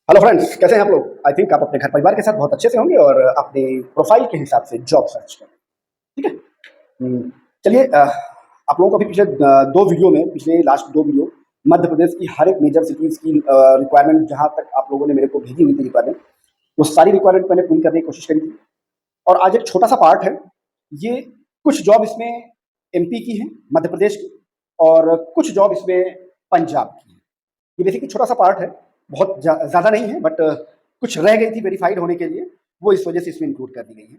Hello friends, कैसे हैं आप लोग? आई थिंक आप अपने घर परिवार के साथ बहुत अच्छे से होंगे और अपने प्रोफाइल के हिसाब से जॉब सर्च करें। ठीक है। चलिए, आप लोगों को अभी पिछले दो वीडियो में, पिछले लास्ट दो वीडियो मध्य प्रदेश की हर एक मेजर सिटीज़ की रिक्वायरमेंट जहाँ तक आप लोगों ने मेरे को भेजी हुई थी रिक्वायरमेंट, वो सारी रिक्वायरमेंट मैंने पूरी करने की कोशिश करी थी। और आज एक छोटा सा पार्ट है, ये कुछ जॉब इसमें एमपी की हैं, मध्य प्रदेश की, और कुछ जॉब इसमें पंजाब की है। ये बेसिकली छोटा सा पार्ट है, बहुत ज़्यादा नहीं है, बट कुछ रह गई थी वेरीफाइड होने के लिए, वो इस वजह से इसमें इंक्लूड कर दी गई है।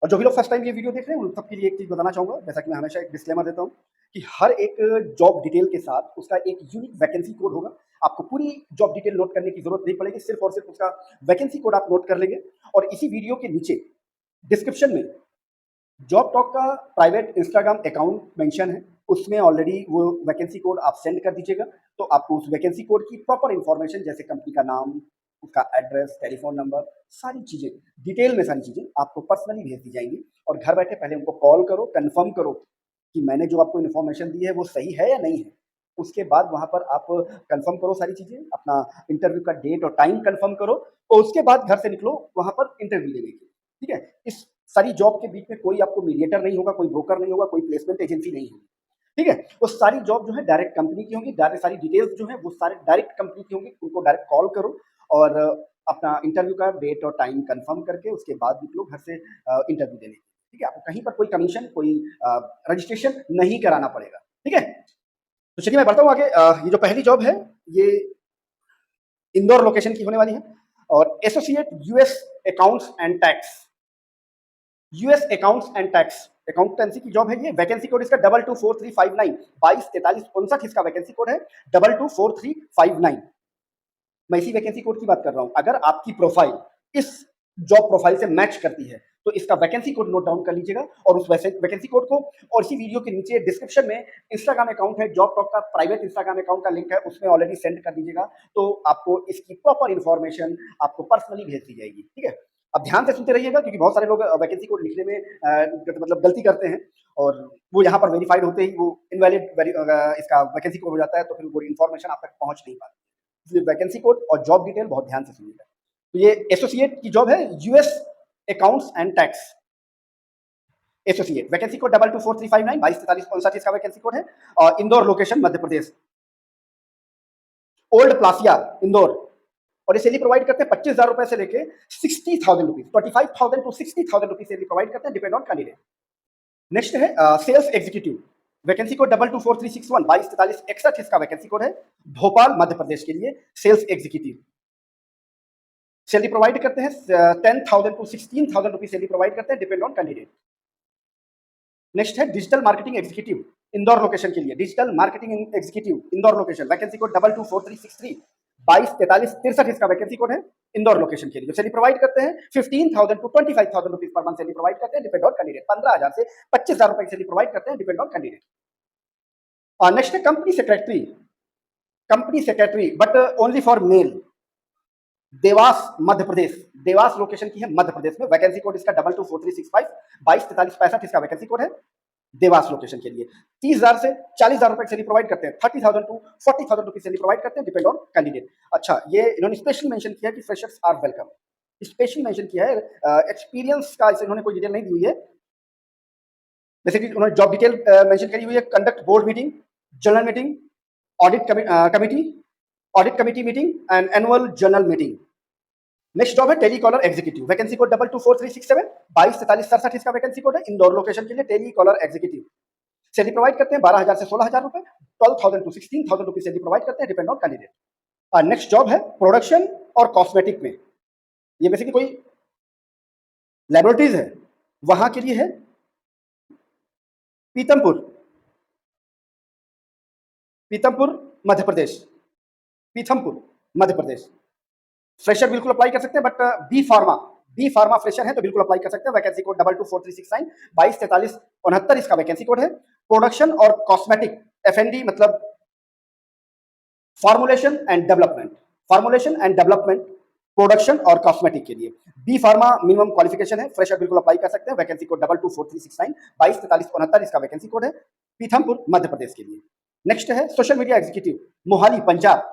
और जो भी लोग फर्स्ट टाइम ये वीडियो देख रहे हैं उन सबके लिए एक चीज़ बताना चाहूँगा, जैसा कि मैं हमेशा एक डिस्क्लेमर देता हूँ कि हर एक जॉब डिटेल के साथ उसका एक यूनिक वैकेंसी कोड होगा। आपको पूरी जॉब डिटेल नोट करने की ज़रूरत नहीं पड़ेगी, सिर्फ और सिर्फ उसका वैकेंसी कोड आप नोट कर लेंगे। और इसी वीडियो के नीचे डिस्क्रिप्शन में जॉब टॉक का प्राइवेट इंस्टाग्राम अकाउंट मेंशन है, उसमें ऑलरेडी वो वैकेंसी कोड आप सेंड कर दीजिएगा, तो आपको उस वैकेंसी कोड की प्रॉपर इन्फॉर्मेशन, जैसे कंपनी का नाम, उसका एड्रेस, टेलीफोन नंबर, सारी चीज़ें, डिटेल में सारी चीज़ें आपको पर्सनली भेज दी जाएंगी। और घर बैठे पहले उनको कॉल करो, कंफर्म करो कि मैंने जो आपको इन्फॉर्मेशन दी है वो सही है या नहीं है। उसके बाद वहाँ पर आप कंफर्म करो सारी चीज़ें, अपना इंटरव्यू का डेट और टाइम कंफर्म करो, और उसके बाद घर से निकलो वहाँ पर इंटरव्यू लेने के लिए। ठीक है? इस सारी जॉब के बीच में कोई आपको मीडिएटर नहीं होगा, कोई ब्रोकर नहीं होगा, कोई प्लेसमेंट एजेंसी नहीं होगी। ठीक है? वो सारी जॉब जो है डायरेक्ट कंपनी की होंगी, डायरेक्ट सारी डिटेल्स जो है वो सारे डायरेक्ट कंपनी की होंगी, उनको डायरेक्ट कॉल करो और अपना इंटरव्यू का डेट और टाइम कंफर्म करके उसके बाद निकलो घर से इंटरव्यू देने। ठीक है? आपको कहीं पर कोई कमीशन, कोई रजिस्ट्रेशन नहीं कराना पड़ेगा। ठीक है? तो चलिए मैं बढ़ता हूँ आगे। ये जो पहली जॉब है, ये इंदौर लोकेशन की होने वाली है और associate US accounts and tax, US accounts and tax accountancy की जॉब है ये। वैकेंसी कोड इसका 224359, 224359 इसका वैकेंसी कोड है, 224359। मैं इसी वैकेंसी कोड की बात कर रहा हूं। अगर आपकी प्रोफाइल इस जॉब प्रोफाइल से मैच करती है तो इसका वैकेंसी कोड नोट डाउन कर लीजिएगा, और उस वैकेंसी कोड को, और इसी वीडियो के नीचे डिस्क्रिप्शन में इंस्टाग्राम अकाउंट है, जॉब टॉक का प्राइवेट इंस्टाग्राम अकाउंट का लिंक है, उसमें ऑलरेडी सेंड कर दीजिएगा, तो आपको इसकी प्रॉपर इन्फॉर्मेशन आपको पर्सनली भेज दी जाएगी। ठीक है? अब ध्यान से सुनते रहिएगा, क्योंकि बहुत सारे लोग वैकेंसी कोड लिखने में मतलब गलती करते हैं, और वो यहाँ पर वेरीफाइड होते ही वो इनवैलिड इसका वैकेंसी कोड हो जाता है, तो फिर वो इन्फॉर्मेशन आप तक पहुंच नहीं पाती। इसलिए वैकेंसी कोड और जॉब डिटेल बहुत ध्यान से सुनिएगा। तो ये एसोसिएट की जॉब है, US accounts and tax associate. Vacancy code 224359, 224359 इसका वैकेंसी कोड है, और इंदौर लोकेशन मध्य प्रदेश, ओल्ड प्लासिया इंदौर। और ये सैलरी प्रोवाइड करते हैं 25,000 रुपए से लेके 60,000 rupees, 25,000 to 60,000 rupees salary provide करते हैं, डिपेंड ऑन कैंडिडेट। नेक्स्ट है सेल्स एग्जीक्यूटिव। वैकेंसी कोड 224361, 224361 इसका वैकेंसी कोड है, भोपाल मध्य प्रदेश के लिए सेल्स एग्जीक्यूटिव। सैलरी प्रोवाइड करते हैं 10,000 टू 16,000 रुपीज सैलरी प्रोवाइड करते हैं, डिपेंड ऑन कैंडिडेट। नेक्स्ट है digital marketing executive Indore location के लिए, digital marketing executive Indore location, vacancy code 224363, 224363 इसका वैकेंसी कोड है, इंदौर लोकेशन के लिए। जो सैलरी प्रोवाइड करते हैं 15,000 to 25,000 rupees per month salary provide करते हैं, डिपेंड ऑन कैंडिडेट। 15,000 से 25,000 रुपए की सैलरी प्रोवाइड करते हैं, डिपेंड ऑन कैंडिडेट। और नेक्स्ट है company secretary, company secretary but only for male, Dewas Madhya Pradesh, Dewas location की है मध्य प्रदेश में। वैकेंसी कोड इसका 224365, 224365 इसका वैकेंसी कोड है, देवास लोकेशन के लिए। 30,000 से 40,000 रुपए की सैलरी प्रोवाइड करते हैं, 30,000 टू 40,000 रुपीज सैलरी प्रोवाइड करते हैं, डिपेंड ऑन कैंडिडेट। अच्छा, ये इन्होंने स्पेशली मेंशन किया है कि freshers are welcome, specially mention किया है। एक्सपीरियंस का इन्होंने कोई डिटेल नहीं दी हुई है, जैसे कि उन्होंने जॉब डिटेल मेंशन करी हुई है, conduct board meeting, general meeting, audit committee, audit committee meeting and annual general meeting. Next job है टेलीकॉलर एग्जीक्यूटिव। वैकेंसी कोड 224367, 224367 इसका वैकेंसी कोड है, इंदौर लोकेशन के लिए टेलीकॉलर एग्जीक्यूटिव। सैलरी प्रोवाइड करते हैं 12,000 से 16,000 रुपए, 12,000 टू 16,000 रुपीज सैलरी प्रोवाइड करते हैं, depend on candidate. Next job है प्रोडक्शन और कॉस्मेटिक में, ये बेसिकली कोई लेबोरेटरीज है, वहां के लिए है, पीतमपुर, पीतमपुर मध्य प्रदेश, पीथमपुर मध्य प्रदेश। फ्रेशर बिल्कुल अप्लाई कर सकते हैं, बट बी फार्मा फ्रेशर है तो बिल्कुल अप्लाई कर सकते हैं। वैकेंसी कोड 224369, 224369 इसका वैकेंसी कोड है। प्रोडक्शन और कॉस्मेटिक एफएनडी मतलब formulation and development, formulation and development, production और कॉस्मेटिक के लिए। बी फार्मा मिनिमम क्वालिफिकेशन है, फ्रेशर बिल्कुल अप्लाई कर सकते हैं। वैकेंसी कोड 224369, 224369 इसका वैकेंसी कोड है, पीथमपुर मध्य प्रदेश के लिए। नेक्स्ट है social media executive, Mohali Punjab.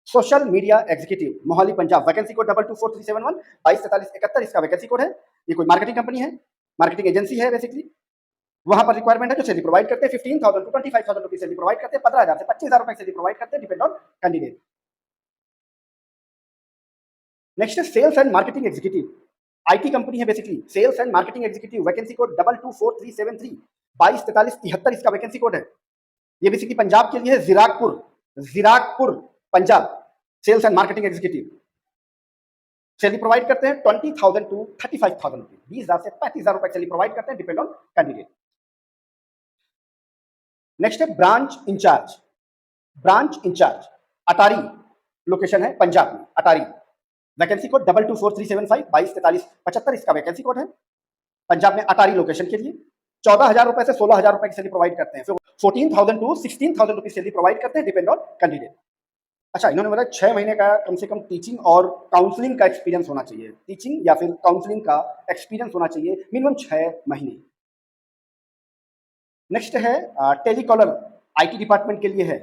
Social media executive Mohali Punjab, vacancy code 224371 224371, इसका वैकेंसी कोड है। ये कोई मार्केटिंग कंपनी है, मार्केटिंग एजेंसी है बेसिकली। वहां पर रिक्वायरमेंट है जो सैलरी प्रोवाइड करते हैं 15,000 टू 25,000 रुपीज सैलरी प्रोवाइड करते हैं, 15,000 से 25,000 रुपए सैलरी प्रोवाइड करते हैं, डिपेंड ऑन कैंडिडेट। नेक्स्ट है sales and marketing executive, IT company है basically, sales and marketing executive, vacancy code 224373 224373, इसका वैकेंसी कोड है। ये बेसिकली पंजाब के लिए है, Zirakpur Punjab, sales and marketing executive. Salary provide करते हैं 20,000 टू 35,000 रुपीज, 20,000 से 35,000 रुपए सैलरी प्रोवाइड करते हैं, डिपेंड ऑन कैंडिडेट। नेक्स्ट है ब्रांच इंचार्ज अटारी लोकेशन है पंजाब में, अटारी, वैकेंसी कोड 224375 224375, इसका वैकेंसी कोड है। पंजाब में अटारी लोकेशन के लिए 14,000 रुपए से 16,000 रुपए की सैलरी प्रोवाइड करते हैं, फिर 14,000 टू 16,000 रुपीज सैलरी प्रोवाइड करते हैं, डिपेंड ऑन कैंडिडेट। अच्छा, इन्होंने बोला 6 महीने का कम से कम टीचिंग और काउंसलिंग का एक्सपीरियंस होना चाहिए, टीचिंग या फिर काउंसलिंग का एक्सपीरियंस होना चाहिए, मिनिमम 6 महीने। नेक्स्ट है टेलीकॉलर, आईटी डिपार्टमेंट के लिए है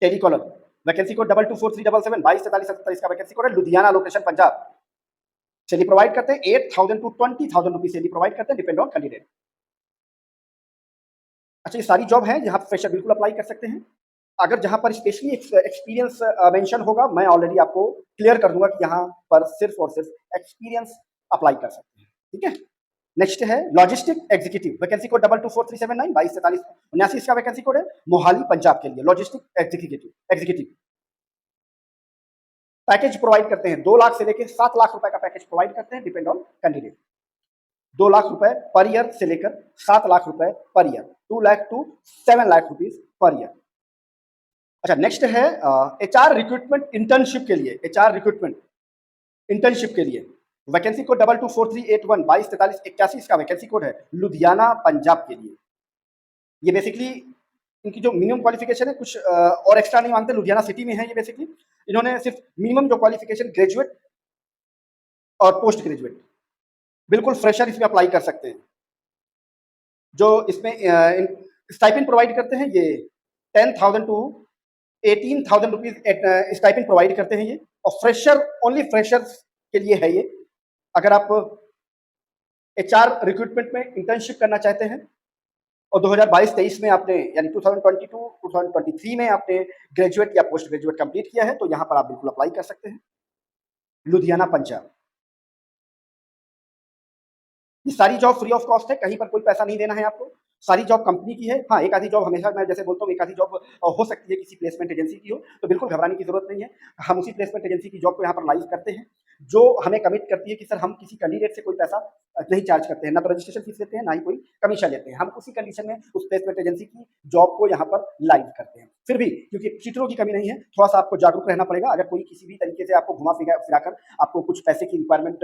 टेलीकॉलर, वैकेंसी कोड 224377 224377, इसका वैकेंसी कोड है, Ludhiana location Punjab. Salary provide करते हैं 8,000 टू 20,000 रुपीज सैलरी प्रोवाइड करते हैं, डिपेंड ऑन कैंडिडेट। अच्छा, ये सारी जॉब है जहां पर फ्रेशर बिल्कुल अप्लाई कर सकते हैं। अगर जहां पर स्पेशली एक्सपीरियंस मेंशन होगा, मैं ऑलरेडी आपको क्लियर कर दूंगा कि यहाँ पर सिर्फ और सिर्फ एक्सपीरियंस अप्लाई कर सकते हैं, ठीक है। नेक्स्ट है लॉजिस्टिक एग्जीक्यूटिव, वैकेंसी कोड 224379 224379, इसका वैकेंसी कोड है, मोहाली पंजाब के लिए, लॉजिस्टिक एग्जीक्यूटिव। पैकेज प्रोवाइड करते हैं 2 लाख से लेकर 7 लाख रुपए का पैकेज प्रोवाइड करते हैं, डिपेंड ऑन कैंडिडेट। 2 लाख रुपए पर ईयर से लेकर 7 लाख रुपए per year, 2 lakh to 7 lakh rupees per year. अच्छा, नेक्स्ट है एचआर रिक्रूटमेंट इंटर्नशिप के लिए, एचआर रिक्रूटमेंट इंटर्नशिप के लिए, वैकेंसी कोड 224381 224381, इसका वैकेंसी कोड है, लुधियाना पंजाब के लिए। ये बेसिकली इनकी जो मिनिमम क्वालिफिकेशन है, कुछ और एक्स्ट्रा नहीं मांगते, लुधियाना सिटी में है ये बेसिकली। इन्होंने सिर्फ मिनिमम जो क्वालिफिकेशन ग्रेजुएट और पोस्ट ग्रेजुएट, बिल्कुल फ्रेशर इसमें अप्लाई कर सकते हैं। जो इसमें स्टाइपेंड प्रोवाइड करते हैं, ये 10,000 टू 18,000 रुपीज स्टाइपेंड प्रोवाइड करते हैं ये, और फ्रेशर, ओनली फ्रेशर्स के लिए है ये। अगर आप एचआर रिक्रूटमेंट में इंटर्नशिप करना चाहते हैं और 2022-23 में आपने, यानी 2022-2023 में आपने ग्रेजुएट या पोस्ट ग्रेजुएट कंप्लीट किया है, तो यहां पर आप बिल्कुल अप्लाई कर सकते हैं, लुधियाना पंजाब। ये सारी जॉब फ्री ऑफ कॉस्ट है, कहीं पर कोई पैसा नहीं देना है आपको, सारी जॉब कंपनी की है। हाँ, एक आधी जॉब हमेशा, मैं जैसे बोलता हूँ, एक आधी जॉब हो सकती है किसी प्लेसमेंट एजेंसी की हो, तो बिल्कुल घबराने की जरूरत नहीं है। हम उसी प्लेसमेंट एजेंसी की जॉब को यहाँ पर लाइव करते हैं, जो हमें कमिट करती है कि सर हम किसी कैंडिडेट से कोई पैसा नहीं चार्ज करते हैं, ना तो रजिस्ट्रेशन फीस लेते हैं, ना ही कोई कमीशन लेते हैं। हम उसी कंडीशन में उस प्लेसमेंट एजेंसी की जॉब को यहाँ पर लाइव करते हैं। फिर भी क्योंकि चीटरों की कमी नहीं है, थोड़ा सा आपको जागरूक रहना पड़ेगा। अगर कोई किसी भी तरीके से आपको घुमा फिराकर आपको कुछ पैसे की रिक्वायरमेंट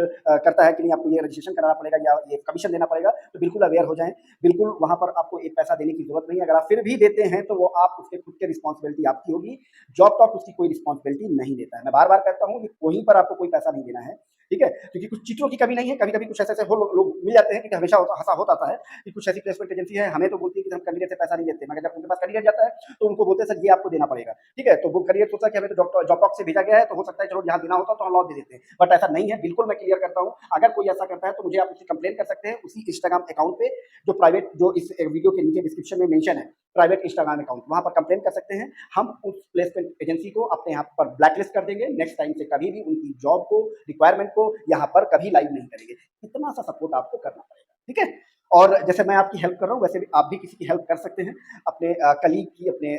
करता है कि नहीं, आपको ये रजिस्ट्रेशन कराना पड़ेगा या ये कमीशन देना पड़ेगा, तो बिल्कुल अवेयर हो जाएं। बिल्कुल वहां पर आपको एक पैसा देने की जरूरत नहीं है। अगर आप फिर भी देते हैं तो वो आप उसके खुद के रिस्पॉन्सिबिलिटी आपकी होगी, जॉब टॉप उसकी कोई रिस्पॉन्सिबिलिटी नहीं लेता है। मैं बार बार कहता हूँ कि वहीं पर आपको कोई पैसा नहीं देना है, ठीक है, क्योंकि कुछ चीटरों की कमी नहीं है। कभी कभी कुछ ऐसे लोग मिल जाते हैं कि हमेशा हंसा होता है कि कुछ ऐसी प्लेसमेंट एजेंसी है, हमें तो बोलती है कि हम कैंडिडेट से पैसा नहीं लेते, मगर जब उनके पास कैंडिडेट जाता है तो उनको बोलते हैं सर ये आपको देना पड़ेगा, ठीक है। तो वो कैंडिडेट सोचता है कि हमें तो जॉब टॉक से भेजा गया है, तो हो सकता है चलो यहाँ देना होता तो हम लॉस दे देते हैं, बट ऐसा नहीं है। बिल्कुल मैं क्लियर करता हूँ, अगर कोई ऐसा करता है तो मुझे आप उससे कंप्लेन कर सकते हैं उसी इंस्टाग्राम अकाउंट पे, जो प्राइवेट, जो इस वीडियो के नीचे डिस्क्रिप्शन में मेंशन है, प्राइवेट इंस्टाग्राम अकाउंट, वहां पर कंप्लेन कर सकते हैं। हम उस प्लेसमेंट एजेंसी को अपने यहाँ पर ब्लैकलिस्ट कर देंगे, नेक्स्ट टाइम से कभी भी उनकी जॉब को, रिक्वायरमेंट को यहाँ पर कभी लाइव नहीं करेंगे। इतना सा सपोर्ट आपको करना पड़ेगा, ठीक है। और जैसे मैं आपकी हेल्प कर रहा हूँ, वैसे भी आप भी किसी की हेल्प कर सकते हैं, अपने कलीग की, अपने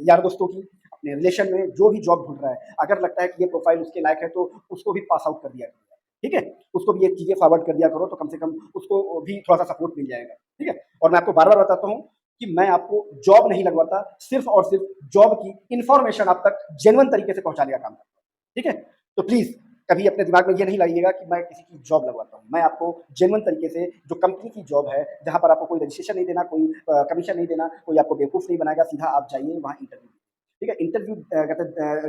यार दोस्तों की, अपने रिलेशन में जो भी जॉब ढूंढ रहा है, अगर लगता है कि ये प्रोफाइल उसके लायक है तो उसको भी पास आउट कर दिया करो, ठीक है। उसको भी ये चीजें फॉरवर्ड कर दिया करो, तो कम से कम उसको भी थोड़ा सा सपोर्ट मिल जाएगा, ठीक है। और मैं आपको बार बार बताता हूँ कि मैं आपको जॉब नहीं लगवाता, सिर्फ और सिर्फ जॉब की इंफॉर्मेशन आप तक जेन्युइन तरीके से पहुंचाने का काम करता हूँ, ठीक है। तो प्लीज कभी अपने दिमाग में ये नहीं लाइएगा कि मैं किसी की जॉब लगवाता हूँ। मैं आपको जेन्युइन तरीके से, जो कंपनी की जॉब है, जहां पर आपको कोई रजिस्ट्रेशन नहीं देना, कोई कमीशन नहीं देना, कोई आपको बेवकूफ नहीं बनाएगा, सीधा आप जाइए वहाँ इंटरव्यू, ठीक है। इंटरव्यू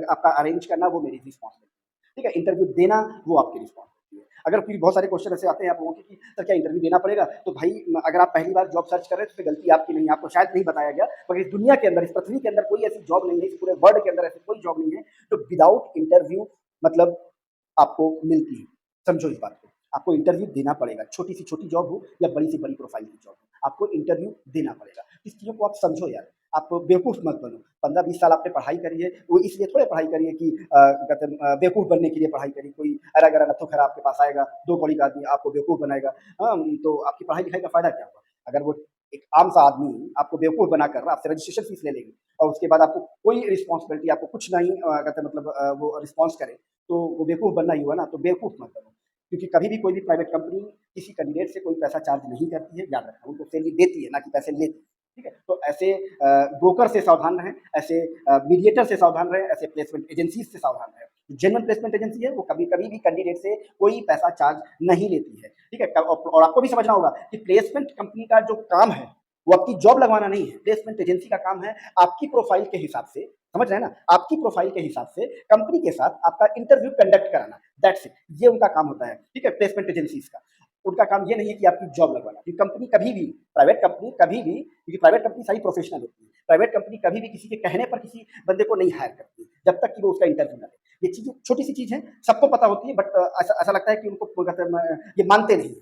आपका अरेंज करना वो मेरी रिस्पॉन्सिबिलिटी, ठीक है। इंटरव्यू देना वो आपकी रिस्पॉन्सिबिलिटी है। अगर फिर बहुत सारे क्वेश्चन ऐसे आते हैं आप लोगों के कि सर क्या इंटरव्यू देना पड़ेगा? तो भाई अगर आप पहली बार जॉब सर्च कर रहे हैं तो इसमें गलती आपकी नहीं है, आपको शायद नहीं बताया गया, मगर इस दुनिया के अंदर, इस पृथ्वी के अंदर कोई ऐसी जॉब नहीं है, इस पूरे वर्ल्ड के अंदर ऐसी कोई जॉब नहीं है जो विदाउट इंटरव्यू मतलब आपको मिलती है। समझो इस बात को, आपको इंटरव्यू देना पड़ेगा, छोटी से छोटी जॉब हो या बड़ी से बड़ी प्रोफाइल की जॉब हो, आपको इंटरव्यू देना पड़ेगा। इस चीज़ों को आप समझो यार, आप बेवकूफ़ मत बनो। 15-20 साल आपने पढ़ाई करी है, वो इसलिए थोड़े पढ़ाई करी है कि कहते हैं बेवकूफ़ बनने के लिए पढ़ाई करी, कोई अरा-गरा नत्थू-खरा आपके पास आएगा, 2 कौड़ी का आदमी आपको बेवकूफ़ बनाएगा। हाँ, तो आपकी पढ़ाई-लिखाई का फ़ायदा क्या हुआ? अगर वो एक आम सा आदमी आपको बेवकूफ़ बनाकर आपसे रजिस्ट्रेशन फ़ीस ले लेगी और उसके बाद आपको कोई रिस्पॉन्सिबिलिटी, आपको कुछ नहीं कहते हैं मतलब वो रिस्पॉन्स करे, तो वो बेवकूफ़ बनना ही हुआ ना, तो बेवकूफ़ मत बनो। क्योंकि कभी भी कोई भी प्राइवेट कंपनी किसी कैंडिडेट से कोई पैसा चार्ज नहीं करती है, याद रखना, उनको सैलरी देती है, ना कि पैसे लेती है। ठीक है? तो ऐसे ब्रोकर से सावधान रहें, ऐसे मीडिएटर से सावधान रहें, ऐसे प्लेसमेंट एजेंसीज़ से सावधान रहें। जेन्युइन प्लेसमेंट एजेंसी है, वो कभी-कभी भी कैंडिडेट से कोई पैसा चार्ज नहीं लेती है। ठीक है? और आपको भी समझना होगा कि प्लेसमेंट कंपनी का जो काम है, वो आपकी जॉब लगवाना नहीं है। प्लेसमेंट एजेंसी का काम है आपकी प्रोफाइल के हिसाब से, समझ रहे हैं ना? आपकी प्रोफाइल के हिसाब से कंपनी के साथ आपका इंटरव्यू कंडक्ट कराना, दैट्स इट। ये उनका काम होता है, ठीक है? प्लेसमेंट एजेंसीज़ का। उनका काम ये नहीं है कि आपकी जॉब लगवाना, क्योंकि कंपनी कभी भी, प्राइवेट कंपनी कभी भी, क्योंकि प्राइवेट कंपनी सारी प्रोफेशनल होती है। प्राइवेट कंपनी कभी भी किसी के कहने पर किसी बंदे को नहीं हायर करती, जब तक कि वो उसका इंटरव्यू ना ले। ये चीज़ें छोटी-सी चीज़ है, सबको पता होती है, बट ऐसा ऐसा लगता है कि उनको क्या कहते हैं, ये मानते नहीं हैं।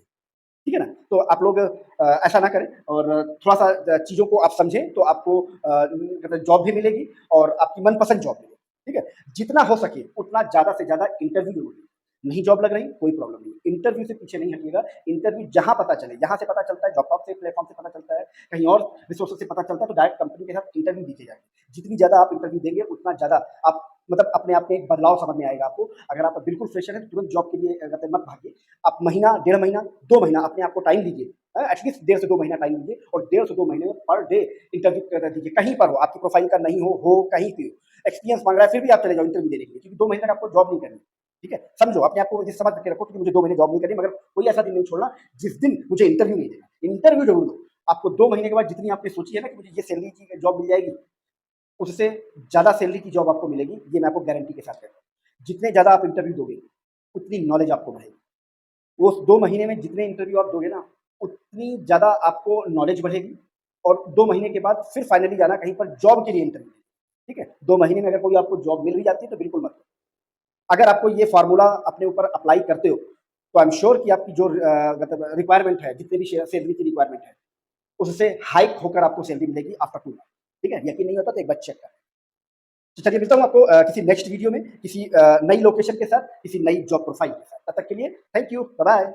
ठीक है ना? तो आप लोग ऐसा ना करें और थोड़ा-सा चीज़ों को आप समझें, तो आपको कहते हैं जॉब भी मिलेगी और आपकी मनपसंद जॉब मिलेगी। ठीक है? जितना हो सके उतना ज़्यादा से ज़्यादा इंटरव्यू ज़रूर दें। नहीं जॉब लग रही, कोई प्रॉब्लम नहीं। इंटरव्यू से पीछे नहीं हटिएगा। इंटरव्यू जहाँ पता चले, यहाँ से पता चलता है, जॉबटॉप से, प्लेटफ़ॉर्म से पता चलता है, कहीं और रिसोर्सेज़ से पता चलता है, तो डायरेक्ट कंपनी के साथ इंटरव्यू दीजिए जाके। जितनी ज़्यादा आप इंटरव्यू देंगे, उतना ज़्यादा आप मतलब अपने आप में एक बदलाव समझ में आएगा आपको। अगर आप बिल्कुल फ्रेशर हैं, तो तुरंत जॉब के लिए कहते हैं मत भागिए। आप महीना, डेढ़ महीना, 2 महीना अपने आप को टाइम दीजिए। एटलीस्ट 1.5 से 2 महीना टाइम दीजिए और 1.5 से 2 महीने में पर डे इंटरव्यू कर दीजिए। कहीं पर हो, आपकी प्रोफाइल का नहीं हो कहीं पे हो। एक्सपीरियंस माँग रहा है, फिर भी आप चले जाओ इंटरव्यू देने के लिए, क्योंकि 2 महीने तक आपको जॉब नहीं करनी। ठीक है? समझो, अपने आप को ये समझ के रखो कि मुझे 2 महीने जॉब नहीं करनी, मगर कोई ऐसा दिन नहीं छोड़ना जिस दिन मुझे इंटरव्यू नहीं देना। इंटरव्यू ज़रूर दो। आपको 2 महीने के बाद जितनी आपने सोची है ना कि मुझे ये सैलरी की जॉब मिल जाएगी, उससे ज़्यादा सैलरी की जॉब आपको मिलेगी, ये मैं आपको गारंटी के साथ कहता हूँ। जितने ज़्यादा आप इंटरव्यू दोगे, उतनी नॉलेज आपको बढ़ेगी। उस 2 महीने में जितने इंटरव्यू आप दोगे ना, उतनी ज़्यादा आपको नॉलेज बढ़ेगी और 2 महीने के बाद फिर फाइनली जाना कहीं पर जॉब के लिए इंटरव्यू। ठीक है? 2 महीने में अगर कोई आपको जॉब मिल भी जाती है तो बिल्कुल मत। अगर आपको ये फ़ॉर्मूला अपने ऊपर अप्लाई करते हो, तो आई एम श्योर कि आपकी जो मतलब रिक्वायरमेंट है, जितनी भी सैलरी की रिक्वायरमेंट है, उससे हाइक होकर आपको सैलरी मिलेगी आफ्टर 2 मंथ। ठीक है? यकीन नहीं होता तो एक बार चेक करें। तो चलिए मिलता हूँ आपको किसी नेक्स्ट वीडियो में, किसी नई लोकेशन के साथ, किसी नई जॉब प्रोफाइल के साथ। तब तक के लिए थैंक यू, बाय बाय।